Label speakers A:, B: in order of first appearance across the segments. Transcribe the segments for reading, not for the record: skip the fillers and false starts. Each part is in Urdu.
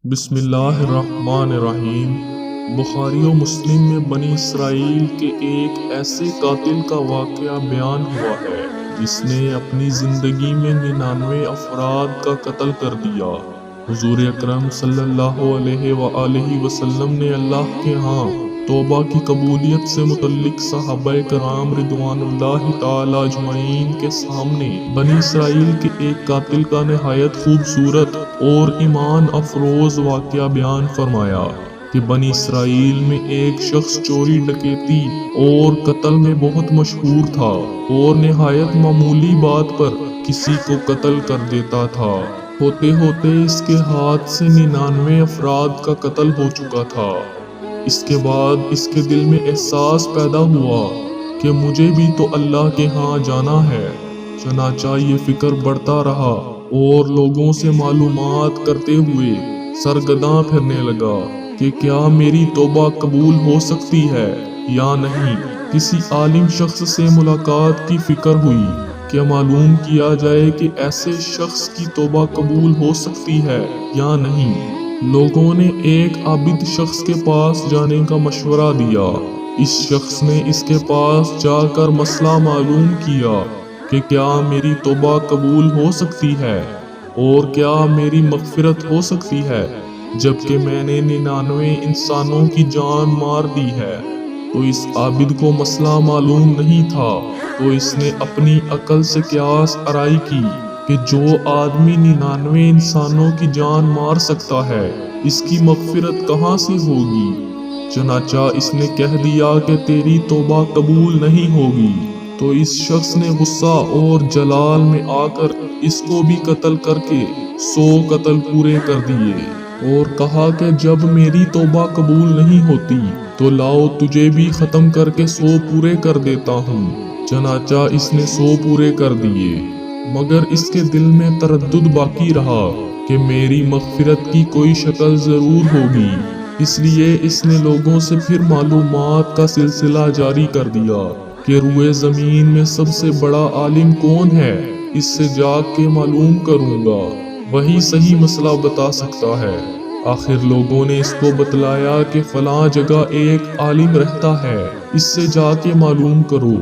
A: بسم اللہ الرحمن الرحیم۔ بخاری و مسلم میں بنی اسرائیل کے ایک ایسے قاتل کا واقعہ بیان ہوا ہے جس نے اپنی زندگی میں 99 افراد کا قتل کر دیا۔ حضور اکرم صلی اللہ علیہ وآلہ وسلم نے اللہ کے ہاں توبہ کی قبولیت سے متعلق صحابہ کرام رضوان اللہ تعالی اجمعین کے سامنے بنی اسرائیل کے ایک قاتل کا نہایت خوبصورت اور ایمان افروز واقعہ بیان فرمایا کہ بنی اسرائیل میں ایک شخص چوری ڈکیتی اور قتل میں بہت مشہور تھا اور نہایت معمولی بات پر کسی کو قتل کر دیتا تھا۔ ہوتے ہوتے اس کے ہاتھ سے 99 افراد کا قتل ہو چکا تھا۔ اس کے بعد اس کے دل میں احساس پیدا ہوا کہ مجھے بھی تو اللہ کے ہاں جانا ہے۔ چنانچہ یہ فکر بڑھتا رہا اور لوگوں سے معلومات کرتے ہوئے سرگرداں پھرنے لگا کہ کیا میری توبہ قبول ہو سکتی ہے یا نہیں۔ کسی عالم شخص سے ملاقات کی فکر ہوئی کہ معلوم کیا جائے کہ ایسے شخص کی توبہ قبول ہو سکتی ہے یا نہیں۔ لوگوں نے ایک عابد شخص کے پاس جانے کا مشورہ دیا۔ اس شخص نے اس کے پاس جا کر مسئلہ معلوم کیا کہ کیا میری توبہ قبول ہو سکتی ہے اور کیا میری مغفرت ہو سکتی ہے جبکہ میں نے 99 انسانوں کی جان مار دی ہے۔ تو اس عابد کو مسئلہ معلوم نہیں تھا، تو اس نے اپنی عقل سے قیاس آرائی کی کہ جو آدمی 99 انسانوں کی جان مار سکتا ہے اس کی مغفرت کہاں سے ہوگی۔ چنانچہ اس نے کہہ دیا کہ تیری توبہ قبول نہیں ہوگی۔ تو اس شخص نے غصہ اور جلال میں آ کر اس کو بھی قتل کر کے 100 قتل پورے کر دیے اور کہا کہ جب میری توبہ قبول نہیں ہوتی تو لاؤ تجھے بھی ختم کر کے 100 پورے کر دیتا ہوں۔ چنانچہ اس نے 100 پورے کر دیے، مگر اس کے دل میں تردد باقی رہا کہ میری مغفرت کی کوئی شکل ضرور ہوگی۔ اس لیے اس نے لوگوں سے پھر معلومات کا سلسلہ جاری کر دیا کہ روئے زمین میں سب سے بڑا عالم کون ہے، اس سے جا کے معلوم کروں گا، وہی صحیح مسئلہ بتا سکتا ہے۔ آخر لوگوں نے اس کو بتلایا کہ فلاں جگہ ایک عالم رہتا ہے، اس سے جا کے معلوم کرو۔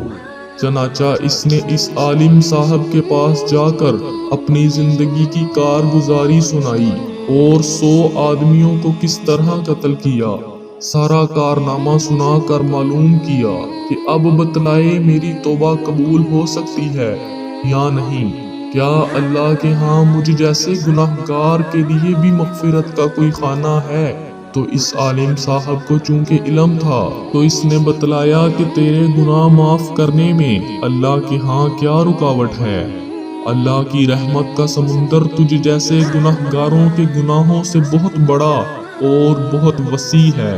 A: چنانچہ اس نے اس عالم صاحب کے پاس جا کر اپنی زندگی کی کارگزاری سنائی اور 100 آدمیوں کو کس طرح قتل کیا، سارا کارنامہ سنا کر معلوم کیا کہ اب بتلائے میری توبہ قبول ہو سکتی ہے یا نہیں۔ کیا اللہ کے ہاں مجھ جیسے گناہگار کے لیے بھی مغفرت کا کوئی خانہ ہے؟ تو اس عالم صاحب کو چونکہ علم تھا تو اس نے بتلایا کہ تیرے گناہ معاف کرنے میں اللہ کے ہاں کیا رکاوٹ ہے۔ اللہ کی رحمت کا سمندر تجھ جیسے گناہگاروں کے گناہوں سے بہت بڑا اور بہت وسیع ہے۔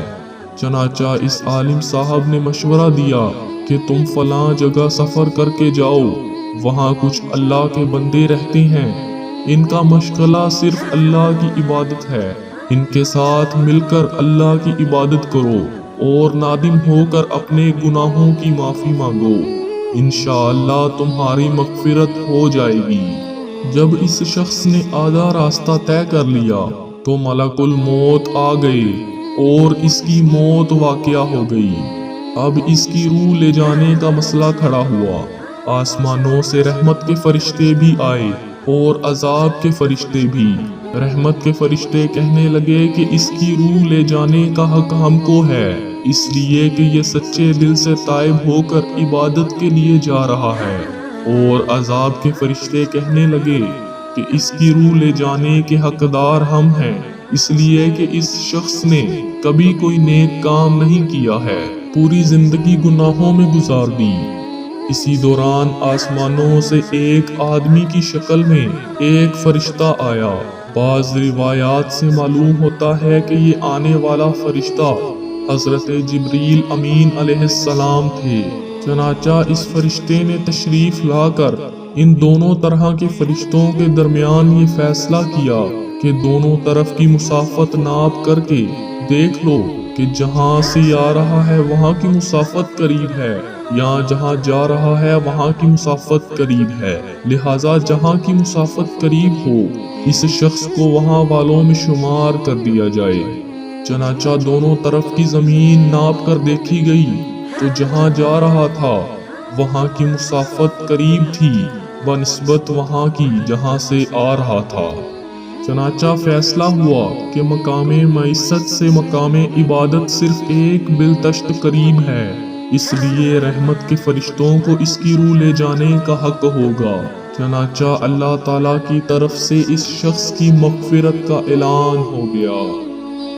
A: چنانچہ اس عالم صاحب نے مشورہ دیا کہ تم فلاں جگہ سفر کر کے جاؤ، وہاں کچھ اللہ کے بندے رہتے ہیں، ان کا مشغلہ صرف اللہ کی عبادت ہے، ان کے ساتھ مل کر اللہ کی عبادت کرو اور نادم ہو کر اپنے گناہوں کی معافی مانگو، انشاءاللہ تمہاری مغفرت ہو جائے گی۔ جب اس شخص نے آدھا راستہ طے کر لیا تو ملک الموت آ گئے اور اس کی موت واقعہ ہو گئی۔ اب اس کی روح لے جانے کا مسئلہ کھڑا ہوا۔ آسمانوں سے رحمت کے فرشتے بھی آئے اور عذاب کے فرشتے بھی۔ رحمت کے فرشتے کہنے لگے کہ اس کی روح لے جانے کا حق ہم کو ہے، اس لیے کہ یہ سچے دل سے تائب ہو کر عبادت کے لیے جا رہا ہے۔ اور عذاب کے فرشتے کہنے لگے کہ اس کی روح لے جانے کے حقدار ہم ہیں، اس لیے کہ اس شخص نے کبھی کوئی نیک کام نہیں کیا ہے، پوری زندگی گناہوں میں گزار دی۔ اسی دوران آسمانوں سے ایک آدمی کی شکل میں ایک فرشتہ آیا۔ بعض روایات سے معلوم ہوتا ہے کہ یہ آنے والا فرشتہ حضرت جبریل امین علیہ السلام تھے۔ چنانچہ اس فرشتے نے تشریف لا کر ان دونوں طرح کے فرشتوں کے درمیان یہ فیصلہ کیا کہ دونوں طرف کی مسافت ناپ کر کے دیکھ لو کہ جہاں سے آ رہا ہے وہاں کی مسافت قریب ہے یہاں جہاں جا رہا ہے وہاں کی مسافت قریب ہے، لہٰذا جہاں کی مسافت قریب ہو اس شخص کو وہاں والوں میں شمار کر دیا جائے۔ چنانچہ دونوں طرف کی زمین ناپ کر دیکھی گئی تو جہاں جا رہا تھا وہاں کی مسافت قریب تھی بنسبت وہاں کی جہاں سے آ رہا تھا۔ چنانچہ فیصلہ ہوا کہ مقام معیشت سے مقام عبادت صرف ایک بلتشت قریب ہے، اس لیے رحمت کے فرشتوں کو اس کی روح لے جانے کا حق ہوگا۔ چنانچہ اللہ تعالیٰ کی طرف سے اس شخص کی مغفرت کا اعلان ہو گیا۔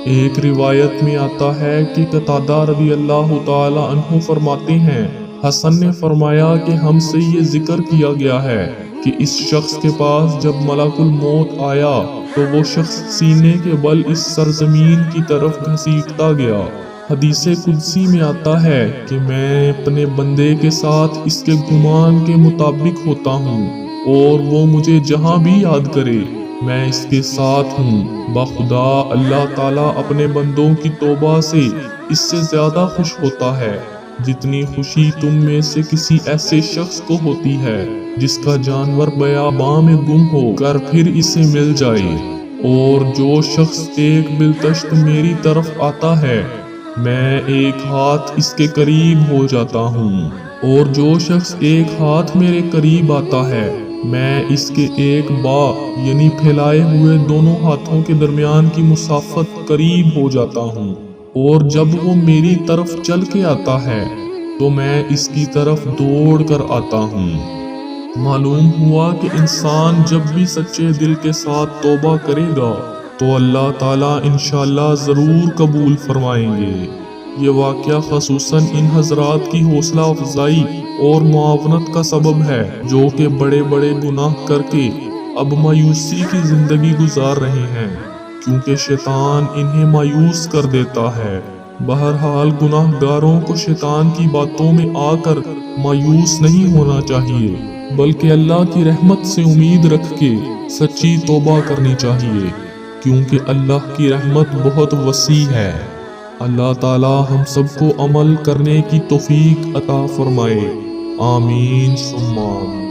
A: ایک روایت میں آتا ہے کہ قتادہ رضی اللہ تعالیٰ عنہ فرماتے ہیں، حسن نے فرمایا کہ ہم سے یہ ذکر کیا گیا ہے کہ اس شخص کے پاس جب ملک الموت آیا تو وہ شخص سینے کے بل اس سرزمین کی طرف گھسیٹتا گیا۔ حدیث قدسی میں آتا ہے کہ میں اپنے بندے کے ساتھ اس کے گمان کے مطابق ہوتا ہوں اور وہ مجھے جہاں بھی یاد کرے میں اس کے ساتھ ہوں۔ بخدا اللہ تعالیٰ اپنے بندوں کی توبہ سے اس سے زیادہ خوش ہوتا ہے جتنی خوشی تم میں سے کسی ایسے شخص کو ہوتی ہے جس کا جانور بیاباں میں گم ہو کر پھر اسے مل جائے۔ اور جو شخص ایک بلتشت میری طرف آتا ہے میں ایک ہاتھ اس کے قریب ہو جاتا ہوں، اور جو شخص ایک ہاتھ میرے قریب آتا ہے میں اس کے ایک با یعنی پھیلائے ہوئے دونوں ہاتھوں کے درمیان کی مسافت قریب ہو جاتا ہوں، اور جب وہ میری طرف چل کے آتا ہے تو میں اس کی طرف دوڑ کر آتا ہوں۔ معلوم ہوا کہ انسان جب بھی سچے دل کے ساتھ توبہ کرے گا تو اللہ تعالیٰ انشاءاللہ ضرور قبول فرمائیں گے۔ یہ واقعہ خصوصاً ان حضرات کی حوصلہ افزائی اور معاونت کا سبب ہے جو کہ بڑے بڑے گناہ کر کے اب مایوسی کی زندگی گزار رہے ہیں، کیونکہ شیطان انہیں مایوس کر دیتا ہے۔ بہرحال گناہ گاروں کو شیطان کی باتوں میں آ کر مایوس نہیں ہونا چاہیے، بلکہ اللہ کی رحمت سے امید رکھ کے سچی توبہ کرنی چاہیے، کیونکہ اللہ کی رحمت بہت وسیع ہے۔ اللہ تعالی ہم سب کو عمل کرنے کی توفیق عطا فرمائے، آمین ثم آمین۔